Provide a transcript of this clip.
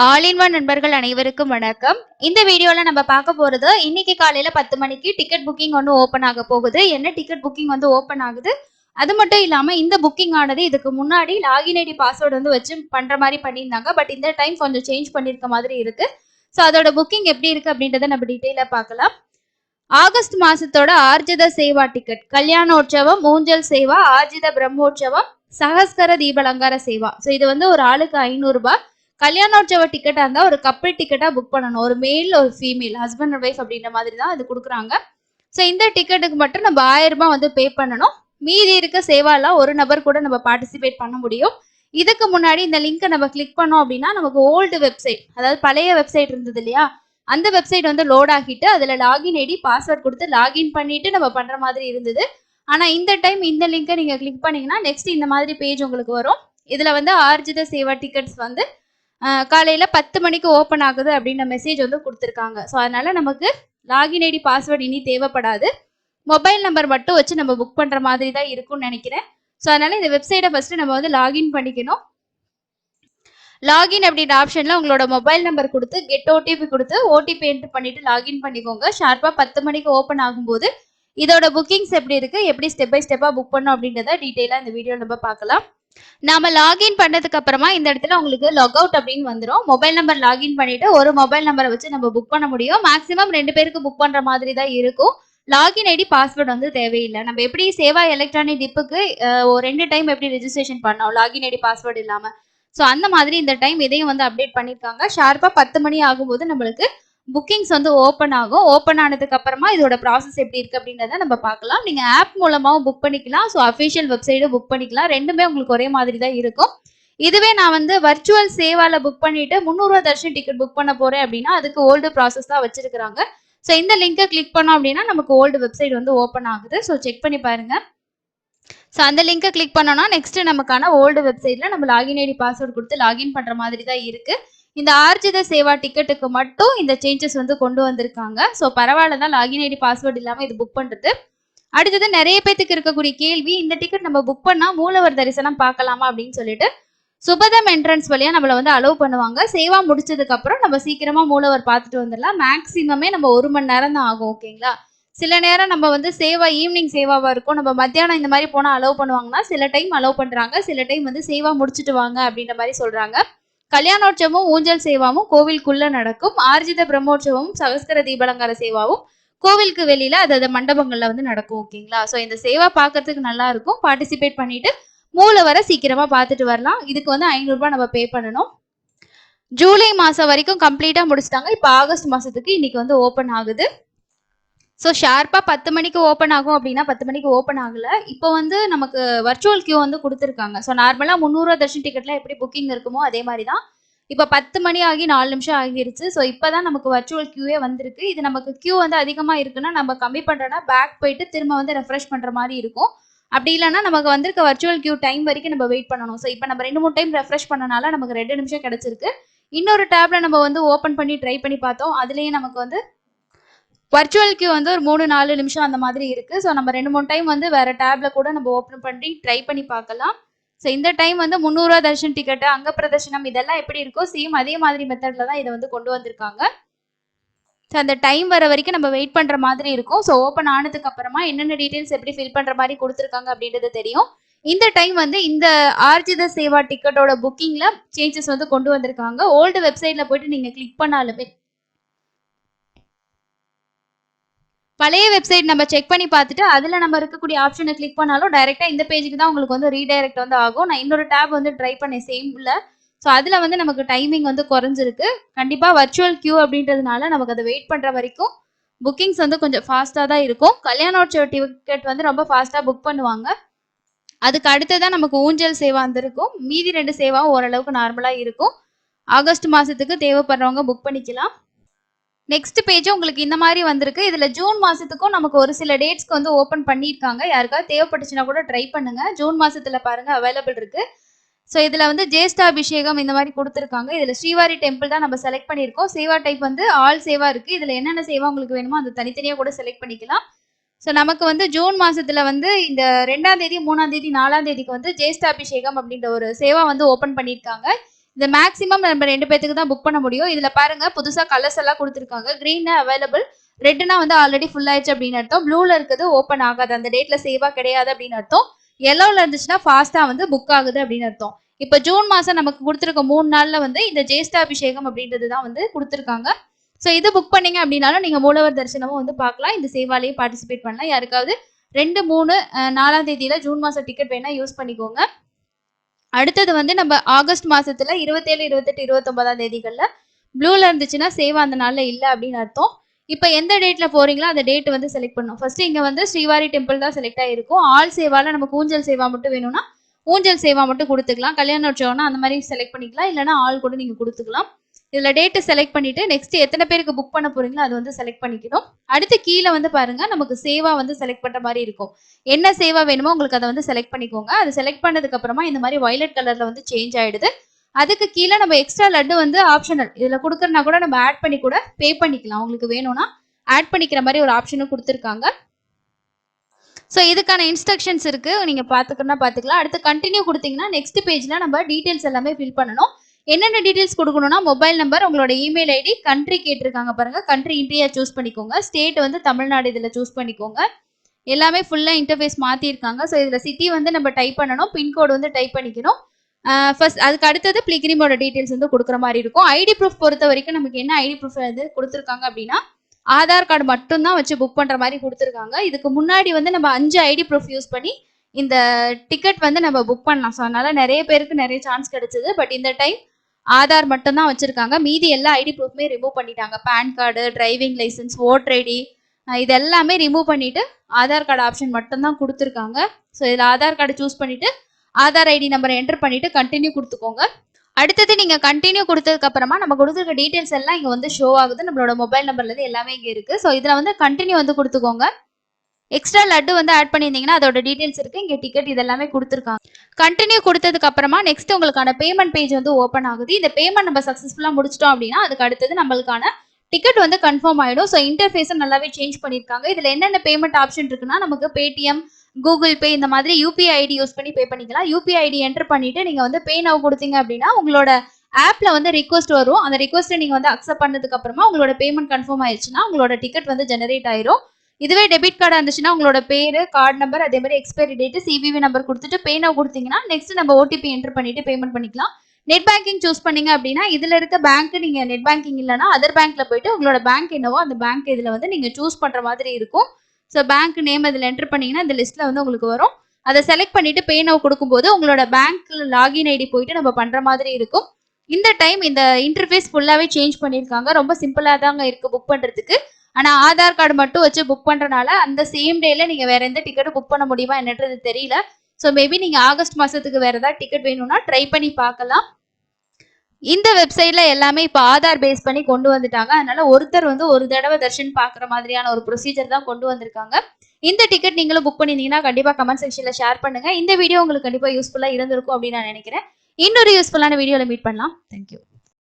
All in one நண்பர்கள் அனைவருக்கும் வணக்கம். இந்த வீடியோல நம்ம பார்க்க போறது இன்னைக்கு காலையில 10 மணிக்கு டிக்கெட் புக்கிங் ஒன்று ஓபன் ஆக போகுது. என்ன டிக்கெட் புக்கிங் வந்து ஓபன் ஆகுது, அது மட்டும் இல்லாம இந்த புக்கிங் ஆனது இதுக்கு முன்னாடி லாகின் ஐடி பாஸ்வேர்டு வந்து வச்சு பண்ற மாதிரி பண்ணியிருந்தாங்க. பட் இந்த டைம் கொஞ்சம் சேஞ்ச் பண்ணிருக்க மாதிரி இருக்கு. ஸோ அதோட புக்கிங் எப்படி இருக்கு அப்படின்றத நம்ம டீட்டெயிலா பார்க்கலாம். ஆகஸ்ட் மாசத்தோட ஆர்ஜித சேவா டிக்கெட், கல்யாணோற்சவம், ஊஞ்சல் சேவா, ஆர்ஜித பிரம்மோற்சவம், சகஸ்கர தீபலங்கார சேவா. ஸோ இது வந்து ஒரு ஆளுக்கு 500 ரூபாய். கல்யாணோற்சவ டிக்கெட்டா இருந்தா ஒரு கப்பிள் டிக்கெட்டா புக் பண்ணணும். ஒரு மேல் ஒரு ஃபீமேல், ஹஸ்பண்ட் அண்ட் ஒய்ஃப் அப்படின்ற மாதிரி தான் இது கொடுக்குறாங்க. ஸோ இந்த டிக்கெட்டுக்கு மட்டும் நம்ம 1000 ரூபாய் வந்து பே பண்ணணும். மீதி இருக்க சேவாலாம் ஒரு நபர் கூட நம்ம பார்ட்டிசிபேட் பண்ண முடியும். இதுக்கு முன்னாடி இந்த லிங்கை நம்ம கிளிக் பண்ணோம் அப்படின்னா நமக்கு ஓல்டு வெப்சைட், அதாவது பழைய வெப்சைட் இருந்தது இல்லையா, அந்த வெப்சைட் வந்து லோட் ஆகிட்டு அதுல லாகின் ஐடி பாஸ்வேர்ட் கொடுத்து லாகின் பண்ணிட்டு நம்ம பண்ற மாதிரி இருந்தது. ஆனா இந்த டைம் இந்த லிங்கை நீங்க கிளிக் பண்ணீங்கன்னா நெக்ஸ்ட் இந்த மாதிரி பேஜ் உங்களுக்கு வரும். இதுல வந்து ஆர்ஜித சேவா டிக்கெட்ஸ் வந்து காலையில 10 மணிக்கு ஓப்பன் ஆகுது அப்படின்ற மெசேஜ் வந்து கொடுத்துருக்காங்க. ஸோ அதனால நமக்கு லாகின் ஐடி பாஸ்வேர்டு இனி தேவைப்படாது. மொபைல் நம்பர் மட்டும் வச்சு நம்ம புக் பண்ற மாதிரி தான் இருக்கும்னு நினைக்கிறேன். ஸோ அதனால இந்த வெப்சைட்டை ஃபர்ஸ்ட் நம்ம வந்து லாகின் பண்ணிக்கணும். லாகின் அப்படின்ற ஆப்ஷன்ல உங்களோட மொபைல் நம்பர் கொடுத்து கெட் ஓடிபி கொடுத்து ஓடிபி என்ட்ரு பண்ணிட்டு லாகின் பண்ணிக்கோங்க. ஷார்ப்பா 10 மணிக்கு ஓப்பன் ஆகும்போது இதோட புக்கிங்ஸ் எப்படி இருக்கு, எப்படி ஸ்டெப் பை ஸ்டெப்பா புக் பண்ணும் அப்படின்றத டீட்டெயிலா இந்த வீடியோ நம்ம பார்க்கலாம். நாம லாகின் பண்ணதுக்கு அப்புறமா இந்த இடத்துல உங்களுக்கு லாக் அவுட் அப்படின்னு வந்துடும். மொபைல் நம்பர் லாகின் பண்ணிட்டு ஒரு மொபைல் நம்பரை வச்சு நம்ம புக் பண்ண முடியும். மேக்ஸிமம் 2 பேருக்கு புக் பண்ற மாதிரி தான் இருக்கும். லாகின் ஐடி பாஸ்வேர்டு வந்து தேவையில்லை. நம்ம எப்படி சேவா எலக்ட்ரானிக் டிப்புக்கு 2 டைம் எப்படி ரெஜிஸ்ட்ரேஷன் பண்ணோம் லாகின் ஐடி பாஸ்வேர்டு இல்லாம, ஸோ அந்த மாதிரி இந்த டைம் இதையும் வந்து அப்டேட் பண்ணியிருக்காங்க. ஷார்ப்பா 10 மணி ஆகும்போது நம்மளுக்கு புக்கிங்ஸ் வந்து ஓப்பன் ஆகும். ஓப்பன் ஆனதுக்கு அப்புறமா இதோட ப்ராசஸ் எப்படி இருக்கு அப்படின்றத நம்ம பார்க்கலாம். நீங்க ஆப் மூலமாவும் புக் பண்ணிக்கலாம், ஸோ அஃபிஷியல் வெப்சைட்டும் புக் பண்ணிக்கலாம். ரெண்டுமே உங்களுக்கு ஒரே மாதிரி தான் இருக்கும். இதுவே நான் வந்து வர்ச்சுவல் சேவால புக் பண்ணிட்டு 300 ரூபாய் தர்ஷன் டிக்கெட் புக் பண்ண போறேன் அப்படின்னா அதுக்கு ஓல்டு ப்ராசஸ் தான் வச்சிருக்காங்க. ஸோ இந்த லிங்கை கிளிக் பண்ணோம் அப்படின்னா நமக்கு ஓல்டு வெப்சைட் வந்து ஓப்பன் ஆகுது. ஸோ செக் பண்ணி பாருங்க. ஸோ அந்த லிங்கை கிளிக் பண்ணோம்னா நெக்ஸ்ட் நமக்கான ஓல்டு வெப்சைட்ல நம்ம லாகின் ஐடி பாஸ்வேர்டு கொடுத்து லாகின் பண்ற மாதிரி தான் இருக்கு. இந்த ஆர்ஜித சேவா டிக்கெட்டுக்கு மட்டும் இந்த சேஞ்சஸ் வந்து கொண்டு வந்திருக்காங்க. ஸோ பரவாயில்ல தான் லாகின் ஐடி பாஸ்வேர்டு இல்லாமல் இது புக் பண்றது. அடுத்தது நிறைய பேத்துக்கு இருக்கக்கூடிய கேள்வி, இந்த டிக்கெட் நம்ம புக் பண்ணா மூலவர் தரிசனம் பார்க்கலாமா அப்படின்னு சொல்லிட்டு. சுபதம் என்ட்ரன்ஸ் வழியா நம்மள வந்து அலோவ் பண்ணுவாங்க. சேவா முடிச்சதுக்கு அப்புறம் நம்ம சீக்கிரமா மூலவர் பார்த்துட்டு வந்துடலாம். மேக்சிமமே நம்ம 1 மணி நேரம் தான் ஆகும். ஓகேங்களா. சில நேரம் நம்ம வந்து சேவா ஈவினிங் சேவாவா இருக்கும், நம்ம மத்தியானம் இந்த மாதிரி போனா அலோவ் பண்ணுவாங்கன்னா சில டைம் அலோவ் பண்றாங்க, சில டைம் வந்து சேவா முடிச்சுட்டு வாங்க அப்படின்ற மாதிரி சொல்றாங்க. கல்யாணோற்சவமும் ஊஞ்சல் சேவாவும் கோவிலுக்குள்ள நடக்கும். ஆர்ஜித பிரம்மோற்சவமும் சகஸ்கர தீபலங்கார சேவாவும் கோவிலுக்கு வெளியில அதாவது மண்டபங்கள்ல வந்து நடக்கும். ஓகேங்களா. ஸோ இந்த சேவா பார்க்கறதுக்கு நல்லா இருக்கும். பார்ட்டிசிபேட் பண்ணிட்டு மூலவரை சீக்கிரமா பார்த்துட்டு வரலாம். இதுக்கு வந்து 500 ரூபாய் நம்ம பே பண்ணணும். ஜூலை மாசம் வரைக்கும் கம்ப்ளீட்டா முடிச்சிட்டாங்க. இப்போ ஆகஸ்ட் மாசத்துக்கு இன்னைக்கு வந்து ஓப்பன் ஆகுது. ஸோ ஷார்ப்பா 10 மணிக்கு ஓப்பன் ஆகும் அப்படின்னா 10 மணிக்கு ஓப்பன் ஆகல. இப்போ வந்து நமக்கு வர்ச்சுவல் கியூ வந்து கொடுத்துருக்காங்க. ஸோ நார்மலா 300 ரூபாய் தர்ஷன் டிக்கெட்ல எப்படி புக்கிங் இருக்குமோ அதே மாதிரி தான். இப்போ 10 மணி ஆகி 4 நிமிஷம் ஆகிருச்சு. ஸோ இப்போதான் நமக்கு வர்ச்சுவல் கியூவே வந்திருக்கு. இது நமக்கு கியூ வந்து அதிகமா இருக்குன்னா நம்ம கம்மி பண்றோம்னா பேக் போயிட்டு திரும்ப வந்து ரெஃப்ரெஷ் பண்ற மாதிரி இருக்கும். அப்படி இல்லைன்னா நமக்கு வந்திருக்க வர்ச்சுவல் கியூ டைம் வரைக்கும் நம்ம வெயிட் பண்ணணும். ஸோ இப்போ நம்ம 2-3 டைம் ரெஃப்ரெஷ் பண்ணனால நமக்கு 2 நிமிஷம் கிடைச்சிருக்கு. இன்னொரு டேப்ல நம்ம வந்து ஓப்பன் பண்ணி ட்ரை பண்ணி பார்த்தோம். அதுலயே நமக்கு வந்து வர்ச்சுவல் கியூ வந்து ஒரு 3-4 நிமிஷம் அந்த மாதிரி இருக்கு. ஸோ நம்ம 2-3 டைம் வந்து வேற டேப்ல கூட நம்ம ஓப்பன் பண்ணி ட்ரை பண்ணி பார்க்கலாம். ஸோ இந்த டைம் வந்து 300 ரூபாய் தர்ஷன் டிக்கெட், அங்க பிரதர்ஷனம் இதெல்லாம் எப்படி இருக்கோ சேம் அதே மாதிரி மெத்தட்ல தான் இதை வந்து கொண்டு வந்திருக்காங்க. ஸோ அந்த டைம் வர வரைக்கும் நம்ம வெயிட் பண்ற மாதிரி இருக்கும். ஸோ ஓப்பன் ஆனதுக்கு அப்புறமா என்னென்ன டீடைல்ஸ் எப்படி ஃபில் பண்ற மாதிரி கொடுத்துருக்காங்க அப்படின்றது தெரியும். இந்த டைம் வந்து இந்த ஆர்ஜித சேவா டிக்கெட்டோட புக்கிங்ல சேஞ்சஸ் வந்து கொண்டு வந்திருக்காங்க. ஓல்டு வெப்சைட்ல போயிட்டு நீங்க கிளிக் பண்ணாலுமே பழைய வெப்சைட் நம்ம செக் பண்ணி பார்த்துட்டு அதில் நம்ம இருக்கக்கூடிய ஆப்ஷனை கிளிக் பண்ணாலும் டைரெக்டாக இந்த பேஜுக்கு தான் உங்களுக்கு வந்து ரீடைரக்ட் வந்து ஆகும். நான் இன்னொரு டேப் வந்து ட்ரை பண்ணேன் சேம்ல. ஸோ அதில் வந்து நமக்கு டைமிங் வந்து குறைஞ்சிருக்கு. கண்டிப்பாக வர்ச்சுவல் கியூ அப்படின்றதுனால நமக்கு அதை வெயிட் பண்ணுற வரைக்கும் புக்கிங்ஸ் வந்து கொஞ்சம் ஃபாஸ்ட்டாக தான் இருக்கும். கல்யாணோற்சவ டிக்கெட் வந்து ரொம்ப ஃபாஸ்ட்டாக புக் பண்ணுவாங்க. அதுக்கு அடுத்ததான் நமக்கு ஊஞ்சல் சேவா வந்திருக்கும். மீதி 2 சேவாவும் ஓரளவுக்கு நார்மலாக இருக்கும். ஆகஸ்ட் மாதத்துக்கு தேவைப்படுறவங்க புக் பண்ணிக்கலாம். நெக்ஸ்ட் பேஜ் உங்களுக்கு இந்த மாதிரி வந்திருக்கு. இதுல ஜூன் மாசத்துக்கும் நமக்கு ஒரு சில டேட்ஸ்க்கு வந்து ஓப்பன் பண்ணியிருக்காங்க. யாருக்காவது தேவைப்பட்டுச்சுன்னா கூட ட்ரை பண்ணுங்க. ஜூன் மாசத்துல பாருங்க அவைலபிள் இருக்கு. ஸோ இதுல வந்து ஜேஷ்டாபிஷேகம் இந்த மாதிரி கொடுத்துருக்காங்க. இதுல ஸ்ரீவாரி டெம்பிள் தான் நம்ம செலக்ட் பண்ணியிருக்கோம். சேவா டைப் வந்து ஆல் சேவா இருக்கு. இதுல என்னென்ன சேவா உங்களுக்கு வேணுமோ அது தனித்தனியா கூட செலக்ட் பண்ணிக்கலாம். ஸோ நமக்கு வந்து ஜூன் மாசத்துல வந்து இந்த 2ஆம் தேதி 3ஆம் தேதி 4ஆம் தேதிக்கு வந்து ஜேஷ்டாபிஷேகம் அப்படின்ற ஒரு சேவா வந்து ஓப்பன் பண்ணியிருக்காங்க. இது மேக்ஸிமம் நம்ம 2 பேத்துக்கு தான் புக் பண்ண முடியும். இதுல பாருங்க புதுசா கலர்ஸ் எல்லாம் கொடுத்துருக்காங்க. கிரீன் அவைலபிள், ரெட்னா வந்து ஆல்ரெடி ஃபுல் ஆயிடுச்சு அப்படின்னு அர்த்தம். ப்ளூல இருக்குது ஓப்பன் ஆகாது, அந்த டேட்ல சேவா கிடையாது அப்படின்னு அர்த்தம். எல்லோல இருந்துச்சுன்னா ஃபாஸ்டா வந்து புக் ஆகுது அப்படின்னு அர்த்தம். இப்ப ஜூன் மாசம் நமக்கு கொடுத்துருக்க 3 நாள்ல வந்து இந்த ஜேஷ்டாபிஷேகம் அப்படின்றது தான் வந்து கொடுத்துருக்காங்க. ஸோ இது புக் பண்ணீங்க அப்படின்னாலும் நீங்க மூலவர் தரிசனமும் வந்து பார்க்கலாம். இந்த சேவாலையும் பார்ட்டிசிபேட் பண்ணலாம். யாருக்காவது 2, 3, 4ஆம் தேதியில ஜூன் மாசம் டிக்கெட் வேணா யூஸ் பண்ணிக்கோங்க. அடுத்தது வந்து நம்ம ஆகஸ்ட் மாசத்துல 27, 28, 29ஆம் தேதிகள்ல ப்ளூல இருந்துச்சுன்னா சேவா அந்த நாள்ல இல்ல அப்படின்னு அர்த்தம். இப்ப எந்த டேட்ல போறீங்களோ அந்த டேட் வந்து செலக்ட் பண்ணும். ஃபர்ஸ்ட் இங்க வந்து ஸ்ரீவாரி டெம்பிள் தான் செலக்ட் ஆயிருக்கும். ஆல் சேவால நமக்கு ஊஞ்சல் சேவா மட்டும் வேணும்னா ஊஞ்சல் சேவா மட்டும் கொடுத்துக்கலாம். கல்யாண உற்சவம்னா அந்த மாதிரி செலக்ட் பண்ணிக்கலாம். இல்லைன்னா ஆல் கூட நீங்க கொடுத்துக்கலாம். இதுல டேட்டு செலக்ட் பண்ணிட்டு நெக்ஸ்ட் எத்தனை பேருக்கு புக் பண்ண போறீங்களோ அது வந்து செலக்ட் பண்ணிக்கணும். அடுத்து கீழே வந்து பாருங்க நமக்கு சேவா வந்து செலக்ட் பண்ற மாதிரி இருக்கும். என்ன சேவா வேணுமோ உங்களுக்கு அதை வந்து செலக்ட் பண்ணிக்கோங்க. அது செலக்ட் பண்ணதுக்கு அப்புறமா இந்த மாதிரி வயலட் கலர்ல வந்து சேஞ்ச் ஆயிடுது. அதுக்கு கீழே நம்ம எக்ஸ்ட்ரா லட்டு வந்து ஆப்ஷனல், இதுல கொடுக்கறனா கூட நம்ம ஆட் பண்ணி கூட பே பண்ணிக்கலாம். உங்களுக்கு வேணும்னா ஆட் பண்ணிக்கிற மாதிரி ஒரு ஆப்ஷனும் கொடுத்துருக்காங்க. ஸோ இதுக்கான இன்ஸ்ட்ரக்ஷன்ஸ் இருக்கு, நீங்க பாத்துக்கணும்னா பாத்துக்கலாம். அடுத்து கண்டினியூ கொடுத்தீங்கன்னா நெக்ஸ்ட் பேஜ்ல நம்ம டீடைல்ஸ் எல்லாமே ஃபில் பண்ணணும். என்னென்ன டீடைல்ஸ் கொடுக்கணும்னா மொபைல் நம்பர், உங்களோட இமெயில் ஐடி, கண்ட்ரி கேட்டிருக்காங்க பாருங்க, கண்ட்ரி இந்தியா சூஸ் பண்ணிக்கோங்க. ஸ்டேட் வந்து தமிழ்நாடு இதுல சூஸ் பண்ணிக்கோங்க. எல்லாமே ஃபுல்லா இன்டர்ஃபேஸ் மாத்திருக்காங்க. ஸோ இதுல சிட்டி வந்து நம்ம டைப் பண்ணணும், பின்கோடு வந்து டைப் பண்ணிக்கணும். ஃபர்ஸ்ட் அதுக்கு அடுத்தது பிளிகிரிமோட டீடைல்ஸ் வந்து கொடுக்குற மாதிரி இருக்கும். ஐடி ப்ரூஃப் பொறுத்த வரைக்கும் நமக்கு என்ன ஐடி ப்ரூஃப் வந்து கொடுத்துருக்காங்க அப்படின்னா ஆதார் கார்டு மட்டும் தான் வச்சு புக் பண்ற மாதிரி கொடுத்துருக்காங்க. இதுக்கு முன்னாடி வந்து நம்ம 5 ஐடி ப்ரூஃப் யூஸ் பண்ணி இந்த டிக்கெட் வந்து நம்ம புக் பண்ணலாம். ஸோ அதனால நிறைய பேருக்கு நிறைய சான்ஸ் கிடைச்சது. பட் இந்த டைம் ஆதார் மட்டும் தான் வச்சிருக்காங்க. மீதி எல்லா ஐடி ப்ரூஃப்மே ரிமூவ் பண்ணிட்டாங்க. PAN card, driving licence, voter ID இது எல்லாமே ரிமூவ் பண்ணிட்டு ஆதார் கார்டு ஆப்ஷன் மட்டும் தான் கொடுத்துருக்காங்க. ஸோ இதில் ஆதார் கார்டு சூஸ் பண்ணிட்டு ஆதார் ஐடி நம்பரை என்டர் பண்ணிட்டு கண்டினியூ கொடுத்துக்கோங்க. அடுத்தது நீங்க கண்டினியூ கொடுத்ததுக்கு அப்புறமா நம்ம கொடுத்துருக்க டீடைல்ஸ் எல்லாம் இங்க வந்து ஷோ ஆகுது. நம்மளோட மொபைல் நம்பர்ல இருந்து எல்லாமே இங்க இருக்கு. ஸோ இதுல வந்து கண்டினியூ வந்து கொடுத்துக்கோங்க. எக்ஸ்ட்ரா லட்டு வந்து ஆட் பண்ணியிருந்தீங்கன்னா அதோட டீடைல்ஸ் இருக்கு, இங்க டிக்கெட் இதெல்லாமே கொடுத்துருக்காங்க. கண்டினியூ கொடுத்ததுக்கு அப்புறமா நெக்ஸ்ட் உங்களுக்கான பேமெண்ட் பேஜ் வந்து ஓப்பன் ஆகுது. இந்த பேமெண்ட் நம்ம சக்சஸ்ஃபுல்லா முடிச்சிட்டோம் அப்படின்னா அதுக்கு அடுத்தது நம்மளுக்கான டிக்கெட் வந்து கன்ஃபார்ம் ஆயிடும். ஸோ இன்டர்ஃபேஸை நல்லாவே சேஞ்ச் பண்ணியிருக்காங்க. இதுல என்னென்ன பேமெண்ட் ஆப்ஷன் இருக்குன்னா நமக்கு பேடிஎம், கூகுள் பே இந்த மாதிரி யூபிஐ ஐடி யூஸ் பண்ணி பே பண்ணிக்கலாம். யூபிஐ ஐடி என்டர் பண்ணிட்டு நீங்க வந்து பே நவ் கொடுத்தீங்க அப்படின்னா உங்களோட ஆப்ல வந்து ரிக்வஸ்ட் வரும். அந்த ரிக்வஸ்ட்டை நீங்க வந்து அக்செப்ட் பண்ணதுக்கு அப்புறமா உங்களோட பேமெண்ட் கன்ஃபார்ம் ஆயிடுச்சுன்னா உங்களோட டிக்கெட் வந்து ஜெனரேட் ஆயிரும். இதுவே டெபிட் கார்டு இருந்துச்சுன்னா உங்களோட பேரு, கார்டு நம்பர், அதே மாதிரி எக்ஸ்பைரி டேட், சிவிவி நம்பர் கொடுத்துட்டு பே நவ் கொடுத்தீங்கன்னா நெக்ஸ்ட் நம்ம ஓடிபி என்டர் பண்ணிட்டு பேமெண்ட் பண்ணிக்கலாம். நெட் பேங்கிங் சூஸ் பண்ணீங்க அப்படின்னா இதுல இருக்க பேங்க் நீங்க நெட் பேங்கிங் இல்லைன்னா அதர் பேங்க்ல போயிட்டு உங்களோட பேங்க் என்னவோ அந்த பேங்க் இதுல வந்து நீங்க சூஸ் பண்ற மாதிரி இருக்கும். ஸோ பேங்க் நேம் இதில் என்டர் பண்ணீங்கன்னா இந்த லிஸ்ட்ல வந்து உங்களுக்கு வரும். அதை செலக்ட் பண்ணிட்டு பே நவ் கொடுக்கும்போது உங்களோட பேங்க்ல லாகின் ஐடி போயிட்டு நம்ம பண்ற மாதிரி இருக்கும். இந்த டைம் இந்த இன்டர்ஃபேஸ் ஃபுல்லாவே சேஞ்ச் பண்ணியிருக்காங்க. ரொம்ப சிம்பிளா தாங்க இருக்கு புக் பண்றதுக்கு. ஆனா ஆதார் கார்டு மட்டும் வச்சு புக் பண்றதுனால அந்த சேம் டேல நீங்க வேற எந்த டிக்கெட்டும் புக் பண்ண முடியுமா என்னன்றது தெரியல. ஸோ மேபி நீங்க ஆகஸ்ட் மாசத்துக்கு வேற ஏதாவது டிக்கெட் வேணும்னா ட்ரை பண்ணி பார்க்கலாம். இந்த வெப்சைட்ல எல்லாமே இப்போ ஆதார் பேஸ் பண்ணி கொண்டு வந்துட்டாங்க. அதனால ஒருத்தர் வந்து ஒரு தடவை தர்ஷன் பாக்குற மாதிரியான ஒரு ப்ரொசீஜர் தான் கொண்டு வந்திருக்காங்க. இந்த டிக்கெட் நீங்களும் புக் பண்ணிருந்தீங்கன்னா கண்டிப்பா கமெண்ட் செக்ஷன்ல ஷேர் பண்ணுங்க. இந்த வீடியோ உங்களுக்கு கண்டிப்பா யூஸ்ஃபுல்லா இருந்திருக்கும் அப்படின்னு நான் நினைக்கிறேன். இன்னொரு யூஸ்ஃபுல்லான வீடியோல மீட் பண்ணலாம். தேங்க்யூ.